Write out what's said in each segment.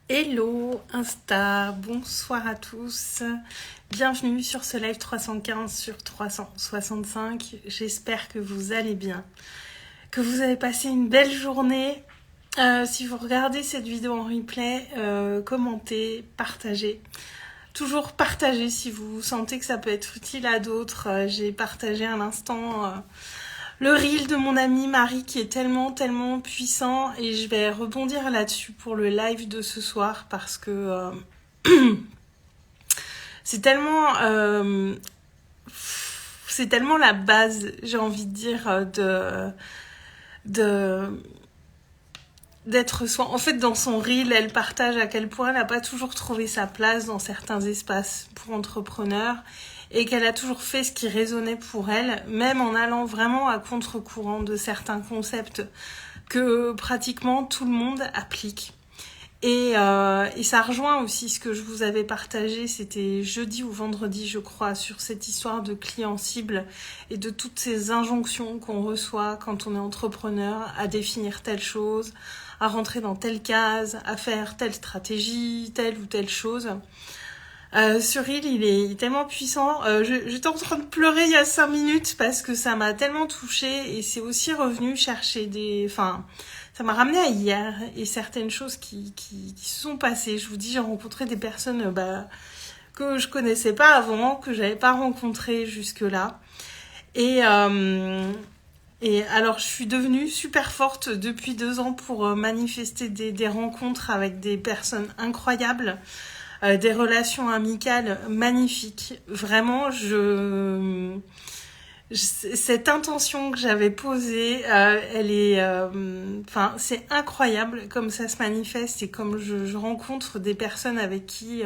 Hello Insta, bonsoir à tous. Bienvenue sur ce live 315 sur 365. J'espère que vous allez bien, que vous avez passé une belle journée. Si vous regardez cette vidéo en replay, commentez, partagez. Toujours partagez si vous sentez que ça peut être utile à d'autres. J'ai partagé à l'instant le reel de mon amie Marie qui est tellement puissant et je vais rebondir là-dessus pour le live de ce soir parce que c'est tellement la base, j'ai envie de dire, de d'être soi. En fait, dans son reel, elle partage à quel point elle n'a pas toujours trouvé sa place dans certains espaces pour entrepreneurs et qu'elle a toujours fait ce qui résonnait pour elle, même en allant vraiment à contre-courant de certains concepts que pratiquement tout le monde applique. Et ça rejoint aussi ce que je vous avais partagé, c'était jeudi ou vendredi, je crois, sur cette histoire de client cible et de toutes ces injonctions qu'on reçoit quand on est entrepreneur à définir telle chose, à rentrer dans telle case, à faire telle stratégie, telle ou telle chose. Ce reel, il est tellement puissant. J'étais en train de pleurer il y a 5 minutes parce que ça m'a tellement touchée et c'est aussi revenu chercher ça m'a ramené à hier et certaines choses qui se sont passées. Je vous dis, j'ai rencontré des personnes que je connaissais pas avant, que j'avais pas rencontrées jusque-là. Et alors, je suis devenue super forte depuis 2 ans pour manifester des rencontres avec des personnes incroyables. Des relations amicales magnifiques. Vraiment, cette intention que j'avais posée, elle est, c'est incroyable comme ça se manifeste et comme je rencontre des personnes avec qui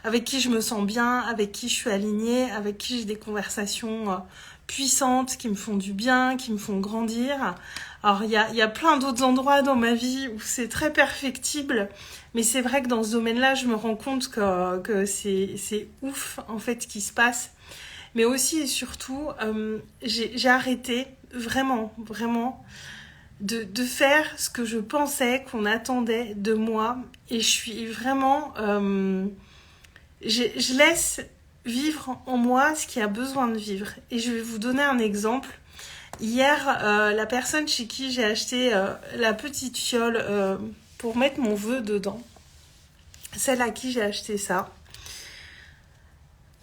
je me sens bien, avec qui je suis alignée, avec qui j'ai des conversations puissantes, qui me font du bien, qui me font grandir. Alors il y a plein d'autres endroits dans ma vie où c'est très perfectible, mais c'est vrai que dans ce domaine-là, je me rends compte que c'est ouf en fait ce qui se passe. Mais aussi et surtout, j'ai arrêté vraiment de faire ce que je pensais qu'on attendait de moi, et je suis vraiment je laisse vivre en moi ce qui a besoin de vivre. Et je vais vous donner un exemple. Hier, la personne chez qui j'ai acheté la petite fiole pour mettre mon vœu dedans, celle à qui j'ai acheté ça,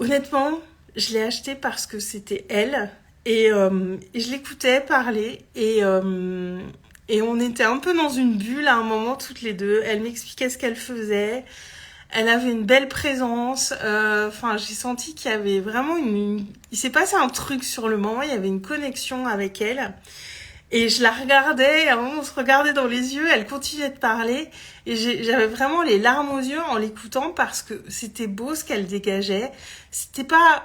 honnêtement, je l'ai acheté parce que c'était elle. Et je l'écoutais parler et on était un peu dans une bulle à un moment toutes les deux. Elle m'expliquait ce qu'elle faisait. Elle avait une belle présence. J'ai senti qu'il y avait vraiment il s'est passé un truc sur le moment. Il y avait une connexion avec elle. Et je la regardais, à un moment on se regardait dans les yeux, elle continuait de parler, et j'avais vraiment les larmes aux yeux en l'écoutant parce que c'était beau ce qu'elle dégageait. C'était pas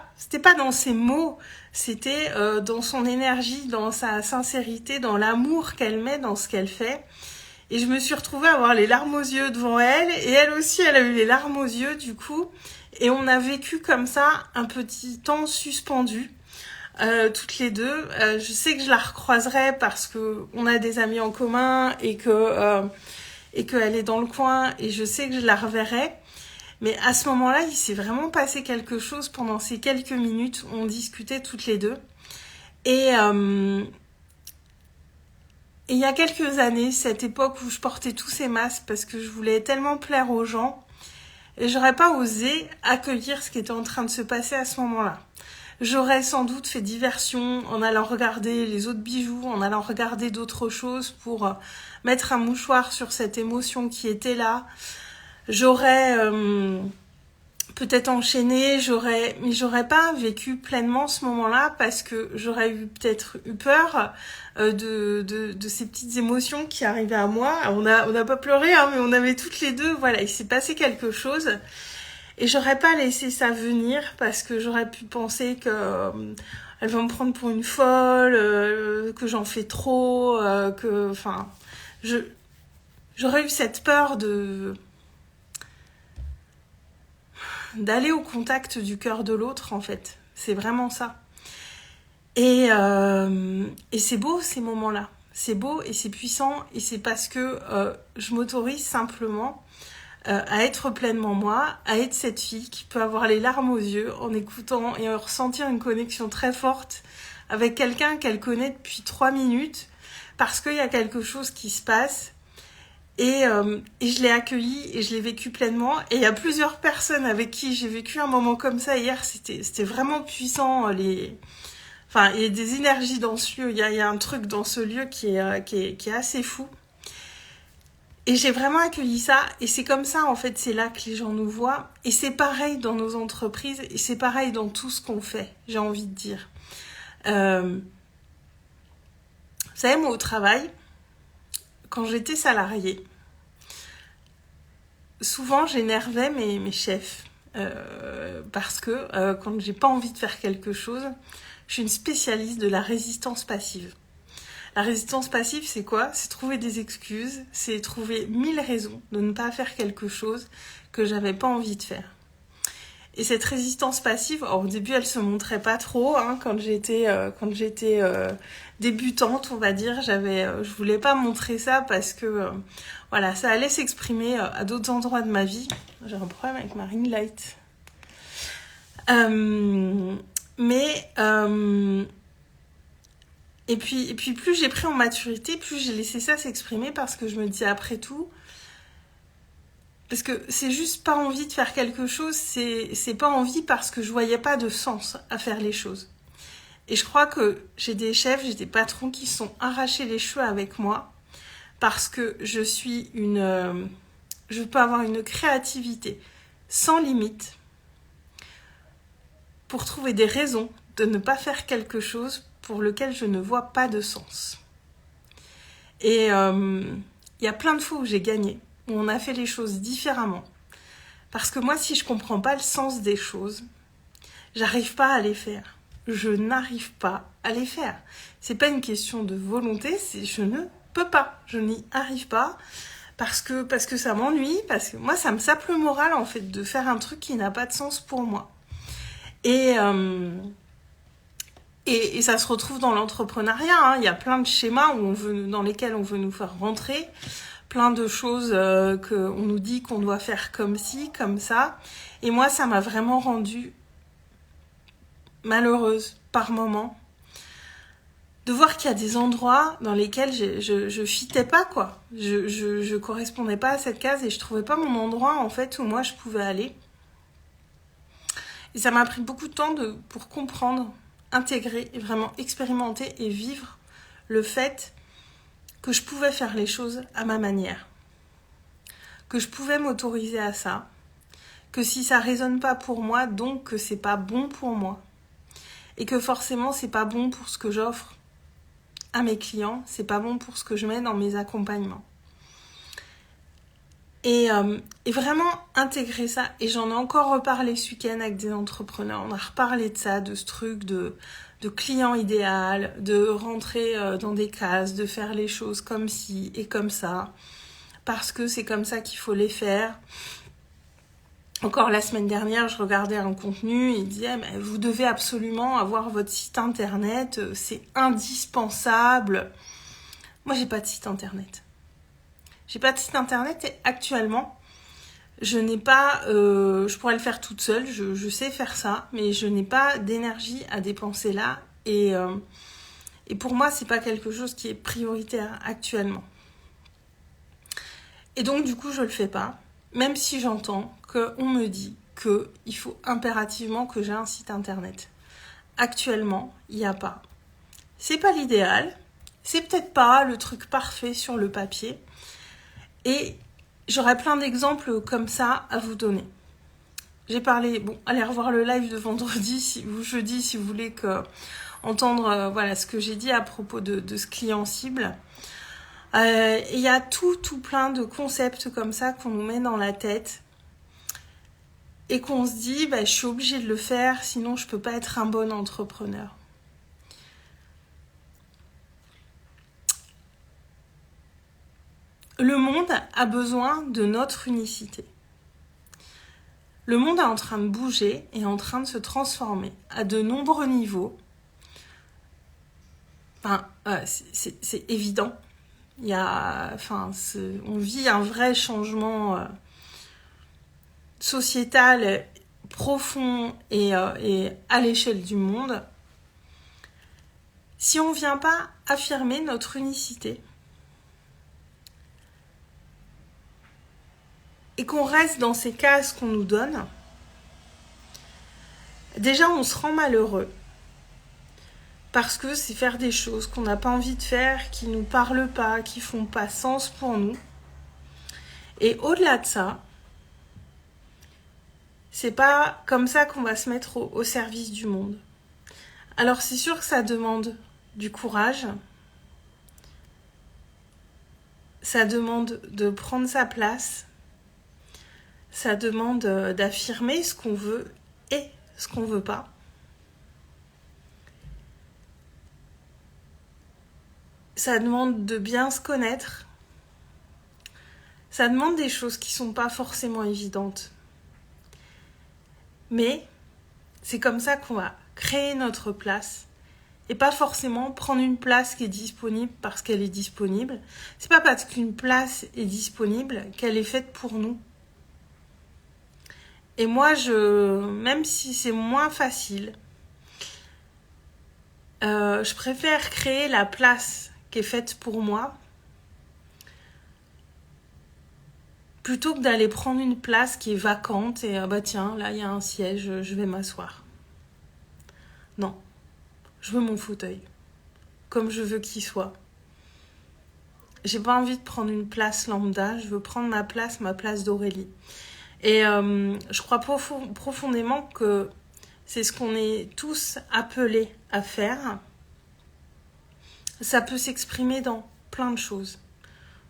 dans ses mots, c'était dans son énergie, dans sa sincérité, dans l'amour qu'elle met dans ce qu'elle fait. Et je me suis retrouvée à avoir les larmes aux yeux devant elle, et elle aussi, elle a eu les larmes aux yeux du coup. Et on a vécu comme ça un petit temps suspendu. Toutes les deux. Je sais que je la recroiserai parce que on a des amis en commun et qu'elle est dans le coin, et je sais que je la reverrai. Mais à ce moment-là, il s'est vraiment passé quelque chose pendant ces quelques minutes où on discutait toutes les deux. Et il y a quelques années, cette époque où je portais tous ces masques parce que je voulais tellement plaire aux gens, et j'aurais pas osé accueillir ce qui était en train de se passer à ce moment-là. J'aurais sans doute fait diversion en allant regarder les autres bijoux, en allant regarder d'autres choses pour mettre un mouchoir sur cette émotion qui était là. J'aurais peut-être enchaîné, mais j'aurais pas vécu pleinement ce moment-là parce que j'aurais peut-être eu peur de ces petites émotions qui arrivaient à moi. On a pas pleuré, hein, mais on avait toutes les deux, voilà, il s'est passé quelque chose. Et j'aurais pas laissé ça venir parce que j'aurais pu penser que elle va me prendre pour une folle, que j'en fais trop, j'aurais eu cette peur d'aller au contact du cœur de l'autre en fait. C'est vraiment ça. Et c'est beau ces moments-là. C'est beau et c'est puissant, et c'est parce que je m'autorise simplement à être pleinement moi, à être cette fille qui peut avoir les larmes aux yeux en écoutant et en ressentir une connexion très forte avec quelqu'un qu'elle connaît depuis 3 minutes parce qu'il y a quelque chose qui se passe. Et je l'ai accueilli et je l'ai vécu pleinement. Et il y a plusieurs personnes avec qui j'ai vécu un moment comme ça hier. C'était vraiment puissant. Enfin, il y a des énergies dans ce lieu. Il y a un truc dans ce lieu qui est assez fou. Et j'ai vraiment accueilli ça. Et c'est comme ça, en fait, c'est là que les gens nous voient. Et c'est pareil dans nos entreprises. Et c'est pareil dans tout ce qu'on fait, j'ai envie de dire. Vous savez, moi, au travail, quand j'étais salariée, souvent j'énervais mes chefs parce que quand j'ai pas envie de faire quelque chose, je suis une spécialiste de la résistance passive. La résistance passive, c'est quoi? C'est trouver des excuses, c'est trouver 1000 raisons de ne pas faire quelque chose que j'avais pas envie de faire. Et cette résistance passive, au début, elle se montrait pas trop. Quand j'étais débutante, on va dire, je voulais pas montrer ça parce que voilà, ça allait s'exprimer à d'autres endroits de ma vie. J'ai un problème avec ma ring light. Et puis plus j'ai pris en maturité, plus j'ai laissé ça s'exprimer parce que je me disais après tout. Parce que c'est juste pas envie de faire quelque chose, c'est pas envie parce que je voyais pas de sens à faire les choses. Et je crois que j'ai des chefs, j'ai des patrons qui se sont arrachés les cheveux avec moi parce que je peux avoir une créativité sans limite pour trouver des raisons de ne pas faire quelque chose pour lequel je ne vois pas de sens. Et y a plein de fois où j'ai gagné. On a fait les choses différemment. Parce que moi, si je comprends pas le sens des choses, j'arrive pas à les faire. Je n'arrive pas à les faire. C'est pas une question de volonté, c'est je ne peux pas. Je n'y arrive pas parce que ça m'ennuie, parce que moi, ça me sape le moral, en fait, de faire un truc qui n'a pas de sens pour moi. Et ça se retrouve dans l'entrepreneuriat. Il y a plein de schémas dans lesquels on veut nous faire rentrer. Plein de choses qu'on nous dit qu'on doit faire comme ci, comme ça. Et moi, ça m'a vraiment rendue malheureuse par moments de voir qu'il y a des endroits dans lesquels je fitais pas, quoi. Je correspondais pas à cette case et je trouvais pas mon endroit, en fait, où moi, je pouvais aller. Et ça m'a pris beaucoup de temps pour comprendre, intégrer et vraiment expérimenter et vivre le fait que je pouvais faire les choses à ma manière, que je pouvais m'autoriser à ça, que si ça résonne pas pour moi, donc que c'est pas bon pour moi, et que forcément c'est pas bon pour ce que j'offre à mes clients, c'est pas bon pour ce que je mets dans mes accompagnements. Et vraiment intégrer ça, et j'en ai encore reparlé ce week-end avec des entrepreneurs, on a reparlé de ça, de ce truc de client idéal, de rentrer dans des cases, de faire les choses comme ci et comme ça, parce que c'est comme ça qu'il faut les faire. Encore la semaine dernière, je regardais un contenu, il disait mais vous devez absolument avoir votre site internet, c'est indispensable. Moi, j'ai pas de site internet. J'ai pas de site internet et actuellement, je n'ai pas... je pourrais le faire toute seule, je sais faire ça, mais je n'ai pas d'énergie à dépenser là. Et pour moi, c'est pas quelque chose qui est prioritaire actuellement. Et donc, du coup, je le fais pas. Même si j'entends qu'on me dit qu'il faut impérativement que j'ai un site internet. Actuellement, il n'y a pas. C'est pas l'idéal. C'est peut-être pas le truc parfait sur le papier. Et j'aurais plein d'exemples comme ça à vous donner. J'ai parlé, allez revoir le live de vendredi, jeudi, si vous voulez entendre ce que j'ai dit à propos de ce client cible. Il y a tout plein de concepts comme ça qu'on nous met dans la tête et qu'on se dit, je suis obligée de le faire, sinon je peux pas être un bon entrepreneur. Le monde a besoin de notre unicité. Le monde est en train de bouger et en train de se transformer à de nombreux niveaux. C'est évident. On vit un vrai changement sociétal profond et à l'échelle du monde, si on ne vient pas affirmer notre unicité et qu'on reste dans ces cases qu'on nous donne, déjà on se rend malheureux parce que c'est faire des choses qu'on n'a pas envie de faire, qui ne nous parlent pas, qui ne font pas sens pour nous. Et au-delà de ça, c'est pas comme ça qu'on va se mettre au service du monde. Alors c'est sûr que ça demande du courage, ça demande de prendre sa place, ça demande d'affirmer ce qu'on veut et ce qu'on veut pas. Ça demande de bien se connaître. Ça demande des choses qui sont pas forcément évidentes. Mais c'est comme ça qu'on va créer notre place et pas forcément prendre une place qui est disponible parce qu'elle est disponible. C'est pas parce qu'une place est disponible qu'elle est faite pour nous. Et moi, même si c'est moins facile, je préfère créer la place qui est faite pour moi plutôt que d'aller prendre une place qui est vacante et bah tiens, là il y a un siège, je vais m'asseoir. Non, je veux mon fauteuil, comme je veux qu'il soit. J'ai pas envie de prendre une place lambda, je veux prendre ma place d'Aurélie. Et je crois profondément que c'est ce qu'on est tous appelés à faire. Ça peut s'exprimer dans plein de choses.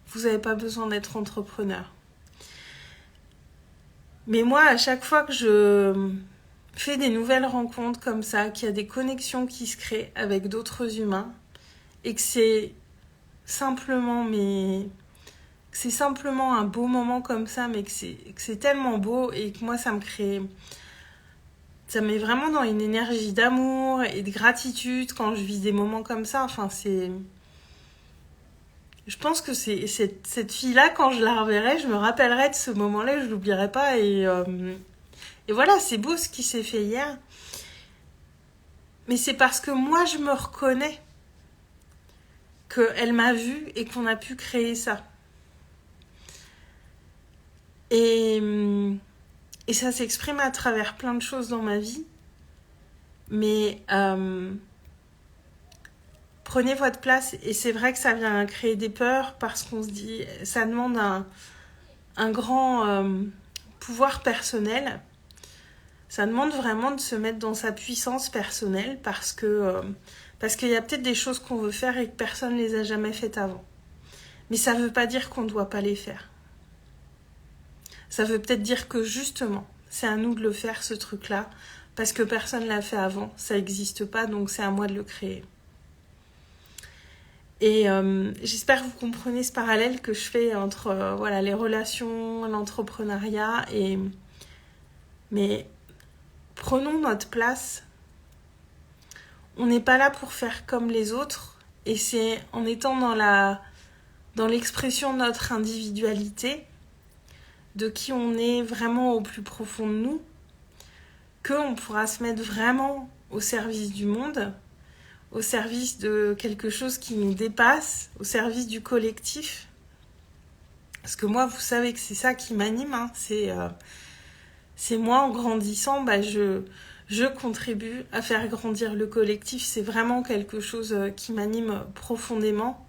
Vous n'avez pas besoin d'être entrepreneur. Mais moi, à chaque fois que je fais des nouvelles rencontres comme ça, qu'il y a des connexions qui se créent avec d'autres humains, et que c'est simplement un beau moment comme ça, mais que c'est tellement beau et que moi ça met vraiment dans une énergie d'amour et de gratitude quand je vis des moments comme ça. Enfin, je pense que cette fille-là, quand je la reverrai, je me rappellerai de ce moment-là, je l'oublierai pas. Et voilà, c'est beau ce qui s'est fait hier. Mais c'est parce que moi, je me reconnais qu'elle m'a vue et qu'on a pu créer ça. Et ça s'exprime à travers plein de choses dans ma vie. Mais prenez votre place. Et c'est vrai que ça vient créer des peurs parce qu'on se dit, ça demande un grand pouvoir personnel. Ça demande vraiment de se mettre dans sa puissance personnelle parce qu'il y a peut-être des choses qu'on veut faire et que personne ne les a jamais faites avant. Mais ça ne veut pas dire qu'on ne doit pas les faire. Ça veut peut-être dire que justement, c'est à nous de le faire, ce truc-là, parce que personne ne l'a fait avant, ça n'existe pas, donc c'est à moi de le créer. Et j'espère que vous comprenez ce parallèle que je fais entre les relations, l'entrepreneuriat, mais prenons notre place. On n'est pas là pour faire comme les autres, et c'est en étant dans l'expression de notre individualité, de qui on est vraiment au plus profond de nous, qu'on pourra se mettre vraiment au service du monde, au service de quelque chose qui nous dépasse, au service du collectif. Parce que moi, vous savez que c'est ça qui m'anime, hein. C'est moi, en grandissant, je contribue à faire grandir le collectif. C'est vraiment quelque chose qui m'anime profondément.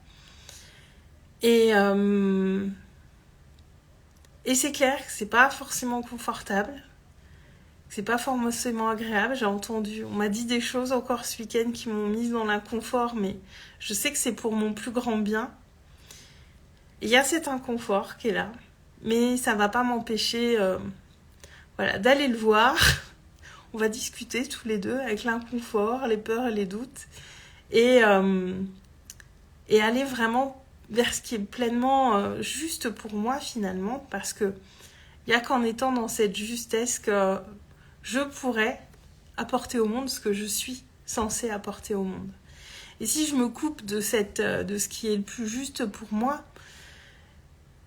Et c'est clair que c'est pas forcément confortable, que c'est pas forcément agréable. On m'a dit des choses encore ce week-end qui m'ont mise dans l'inconfort, mais je sais que c'est pour mon plus grand bien. Il y a cet inconfort qui est là, mais ça va pas m'empêcher d'aller le voir. On va discuter tous les deux avec l'inconfort, les peurs et les doutes, et aller vraiment vers ce qui est pleinement juste pour moi finalement, parce que il n'y a qu'en étant dans cette justesse que je pourrais apporter au monde ce que je suis censée apporter au monde. Et si je me coupe de ce qui est le plus juste pour moi,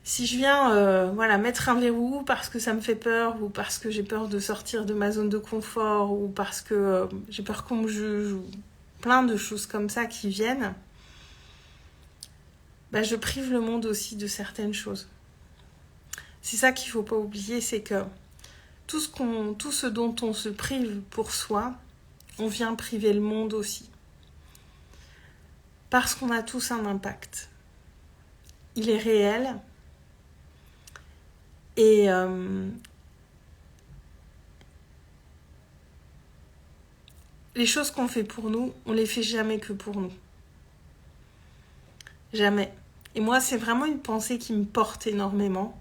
Si je viens voilà, mettre un verrou parce que ça me fait peur, ou parce que j'ai peur de sortir de ma zone de confort, ou parce que j'ai peur qu'on me juge, ou plein de choses comme ça qui viennent, bah, je prive le monde aussi de certaines choses. C'est ça qu'il ne faut pas oublier, c'est que tout ce dont on se prive pour soi, on vient priver le monde aussi. Parce qu'on a tous un impact. Il est réel. Et les choses qu'on fait pour nous, on les fait jamais que pour nous. Jamais. Et moi, c'est vraiment une pensée qui me porte énormément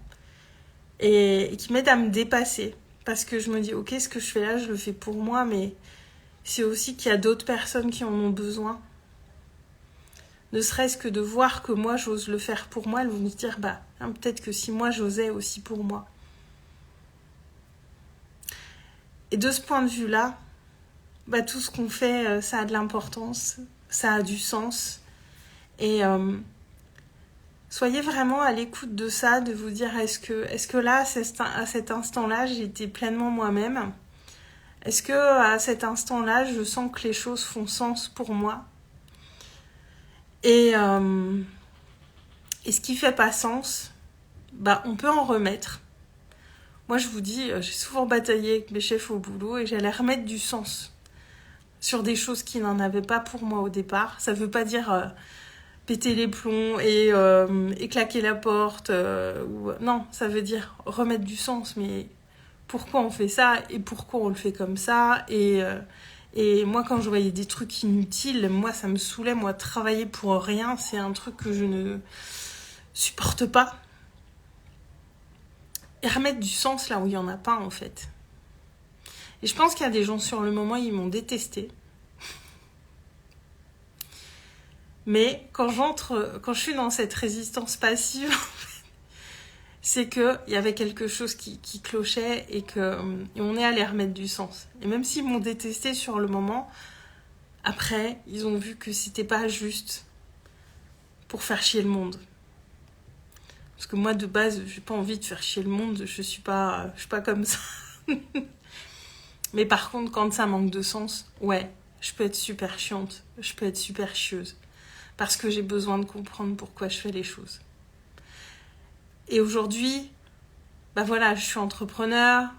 et qui m'aide à me dépasser. Parce que je me dis, ok, ce que je fais là, je le fais pour moi, mais c'est aussi qu'il y a d'autres personnes qui en ont besoin. Ne serait-ce que de voir que moi, j'ose le faire pour moi, elles vont se dire, bah, hein, peut-être que si moi, j'osais aussi pour moi. Et de ce point de vue-là, bah, tout ce qu'on fait, ça a de l'importance, ça a du sens. Et soyez vraiment à l'écoute de ça, de vous dire, est-ce que là, à cet instant-là, j'ai été pleinement moi-même? Est-ce que à cet instant-là, je sens que les choses font sens pour moi? Et ce qui fait pas sens, bah, on peut en remettre. Moi, je vous dis, j'ai souvent bataillé avec mes chefs au boulot et j'allais remettre du sens sur des choses qui n'en avaient pas pour moi au départ. Ça veut pas dire péter les plombs et claquer la porte. Non, ça veut dire remettre du sens. Mais pourquoi on fait ça et pourquoi on le fait comme ça? Et moi, quand je voyais des trucs inutiles, moi, ça me saoulait. Moi, travailler pour rien, c'est un truc que je ne supporte pas. Et remettre du sens là où il n'y en a pas, en fait. Et je pense qu'il y a des gens sur le moment, ils m'ont détesté. Mais quand je suis dans cette résistance passive, c'est qu'il y avait quelque chose qui clochait et on est allé remettre du sens. Et même s'ils m'ont détesté sur le moment, après, ils ont vu que c'était pas juste pour faire chier le monde. Parce que moi, de base, j'ai pas envie de faire chier le monde, je suis pas comme ça. Mais par contre, quand ça manque de sens, ouais, je peux être super chiante, je peux être super chieuse. Parce que j'ai besoin de comprendre pourquoi je fais les choses. Et aujourd'hui, bah voilà, je suis entrepreneur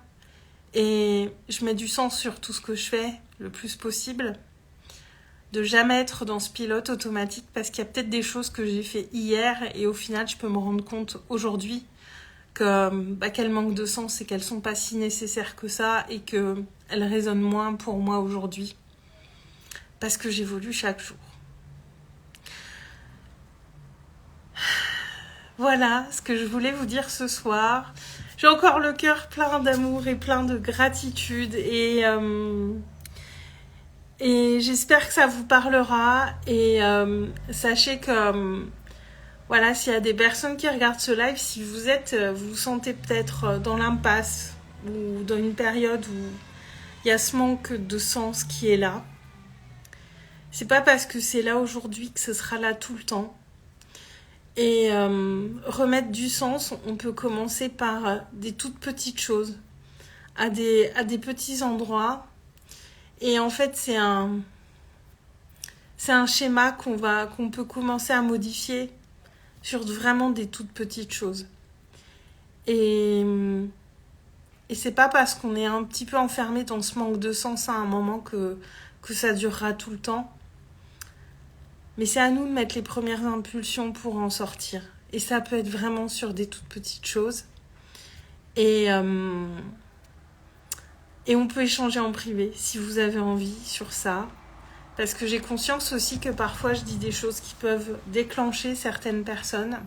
et je mets du sens sur tout ce que je fais le plus possible. De jamais être dans ce pilote automatique parce qu'il y a peut-être des choses que j'ai fait hier et au final, je peux me rendre compte aujourd'hui qu'elles manquent de sens et qu'elles sont pas si nécessaires que ça et qu'elles résonnent moins pour moi aujourd'hui. Parce que j'évolue chaque jour. Voilà ce que je voulais vous dire ce soir. J'ai encore le cœur plein d'amour et plein de gratitude et j'espère que ça vous parlera et sachez que voilà, s'il y a des personnes qui regardent ce live, si vous vous sentez peut-être dans l'impasse ou dans une période où il y a ce manque de sens qui est là, c'est pas parce que c'est là aujourd'hui que ce sera là tout le temps. Et remettre du sens, on peut commencer par des toutes petites choses, à des petits endroits. Et en fait, c'est un schéma qu'on peut commencer à modifier sur vraiment des toutes petites choses. Et c'est pas parce qu'on est un petit peu enfermé dans ce manque de sens à un moment que ça durera tout le temps. Mais c'est à nous de mettre les premières impulsions pour en sortir. Et ça peut être vraiment sur des toutes petites choses. Et on peut échanger en privé si vous avez envie sur ça. Parce que j'ai conscience aussi que parfois je dis des choses qui peuvent déclencher certaines personnes.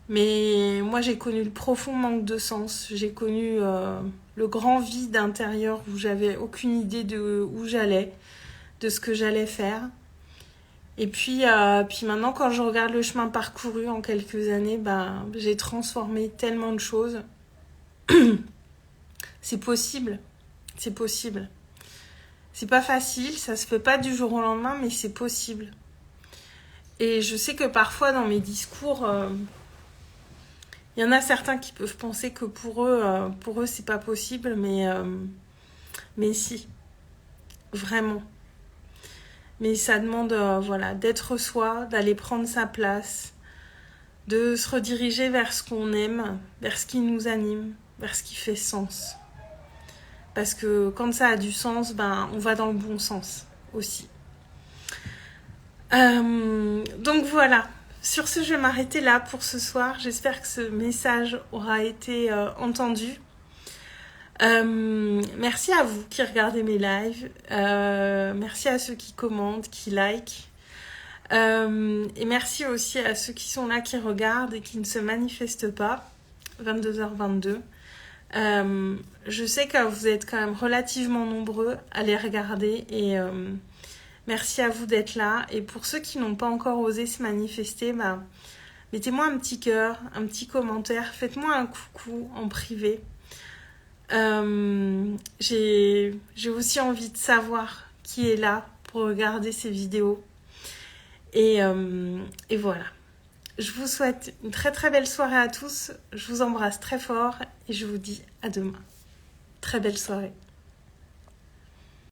Mais moi j'ai connu le profond manque de sens. J'ai connu le grand vide intérieur où j'avais aucune idée de où j'allais, de ce que j'allais faire. Et puis maintenant, quand je regarde le chemin parcouru en quelques années, j'ai transformé tellement de choses. C'est possible. C'est possible. C'est pas facile, ça se fait pas du jour au lendemain, mais c'est possible. Et je sais que parfois, dans mes discours, Il y en a certains qui peuvent penser que pour eux c'est pas possible, mais si, vraiment. Mais ça demande voilà, d'être soi, d'aller prendre sa place, de se rediriger vers ce qu'on aime, vers ce qui nous anime, vers ce qui fait sens. Parce que quand ça a du sens, ben, on va dans le bon sens aussi. Donc voilà. Sur ce, je vais m'arrêter là pour ce soir. J'espère que ce message aura été entendu. Merci à vous qui regardez mes lives. Merci à ceux qui commentent, qui likent. Et merci aussi à ceux qui sont là, qui regardent et qui ne se manifestent pas. 22h22. Je sais que vous êtes quand même relativement nombreux à les regarder et merci à vous d'être là. Et pour ceux qui n'ont pas encore osé se manifester, bah, mettez-moi un petit cœur, un petit commentaire, faites-moi un coucou en privé. J'ai aussi envie de savoir qui est là pour regarder ces vidéos. Et voilà. Je vous souhaite une très très belle soirée à tous. Je vous embrasse très fort et je vous dis à demain. Très belle soirée.